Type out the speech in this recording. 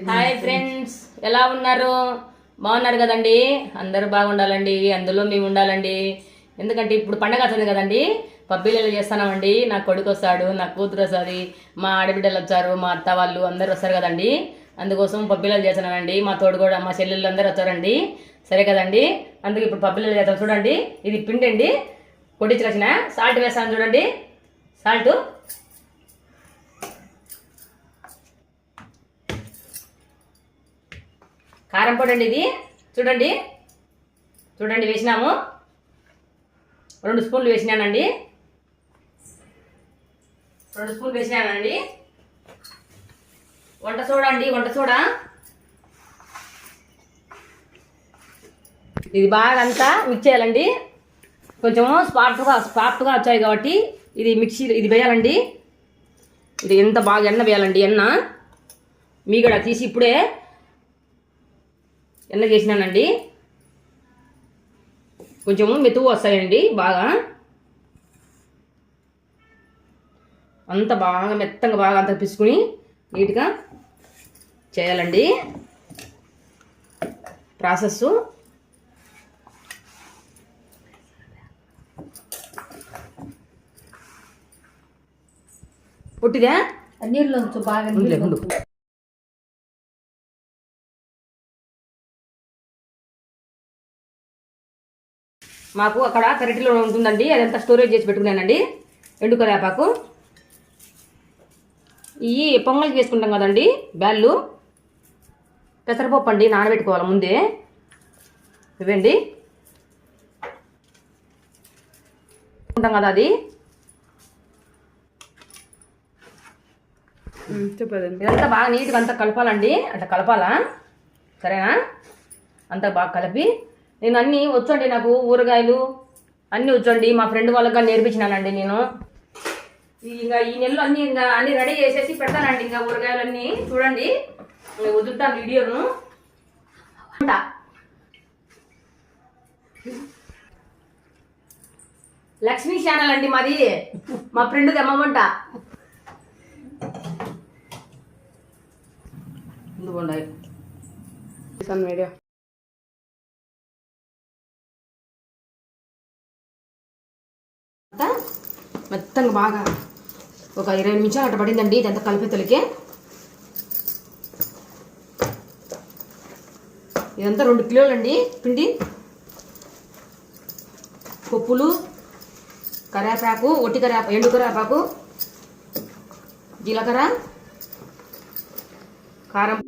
Hi friends, ఎలా ఉన్నారు? బాగున్నారు కదండి? అందరూ బాగుండాలండి, అందులో మేము ఉండాలండి. ఎందుకంటే ఇప్పుడు పండగ వస్తుంది కదండి, పబ్బిళ్ళు చేస్తున్నామండి. నా కొడుకు వస్తాడు, నా కూతురు వస్తుంది, మా ఆడబిడ్డలు వచ్చారు, మా అత్త వాళ్ళు అందరు వస్తారు కదండి. అందుకోసం పబ్బిళ్ళు చేస్తున్నానండి. మా తోడు కూడా మా చెల్లెళ్ళు అందరూ వచ్చారండి. సరే కదండి, అందుకు ఇప్పుడు పబ్బిళ్ళు చేస్తాం. చూడండి, ఇది పిండి అండి, కొట్టించుకొచ్చిన. సాల్ట్ వేస్తాను చూడండి, సాల్ట్, కారం పొడి అండి ఇది. చూడండి చూడండి వేసినాము, 2 స్పూన్లు వేసినానండి, 2 స్పూన్లు వేసినానండి. వంట సోడా అండి, వంట సోడా. ఇది బాగా అంతా మిక్స్ చేయాలండి. కొంచెము సాఫ్ట్గా వచ్చాయి కాబట్టి ఇది ఇది వేయాలండి. ఇది ఎంత బాగా ఎన్న వేయాలండి, ఎన్న మీగడ తీసి ఇప్పుడే ఎన్న చేసినానండి. కొంచెము మెతువు వస్తాయండి, బాగా అంత బాగా మెత్తంగా బాగా అంత పిసుకుని నీట్గా చేయాలండి ప్రాసెస్. పుట్టిదా నీళ్ళు బాగా మాకు అక్కడ కరెక్ట్లో ఉంటుందండి, అదంతా స్టోరేజ్ చేసి పెట్టుకున్నానండి. ఎండు కరివేపాకు, ఇవి పొంగల్కి వేసుకుంటాం కదండి బ్యాళ్ళు, పెసరపప్పు అండి, నానబెట్టుకోవాలి ముందే. ఇవ్వండి ఉంటాం కదా, అది చెప్పదండి. ఇదంతా బాగా నీట్గా అంతా కలపాలండి, అట్లా కలపాలా, సరేనా? అంతా బాగా కలిపి, నేను అన్నీ వచ్చండి, నాకు ఊరగాయలు అన్నీ వచ్చండి. మా ఫ్రెండ్ వాళ్ళకి నేర్పించినానండి నేను. ఇంకా ఈ నెలలో అన్నీ రెడీ చేసేసి పెడతానండి. ఇంకా ఊరగాయలన్నీ చూడండి, వదులుతాను వీడియోను. లక్ష్మీ ఛానల్ అండి మాది, మా ఫ్రెండ్ది అమ్మమంట. వీడియో మెత్తంగా బాగా ఒక 20 నిమిషాలు అట్లా పడిందండి ఇదంతా కలిపేతలకి. ఇదంతా 2 కిలోలు అండి పిండి. పప్పులు, కరివేపాకు, ఎండు కరివేపాకు, జీలకర్ర, కారం,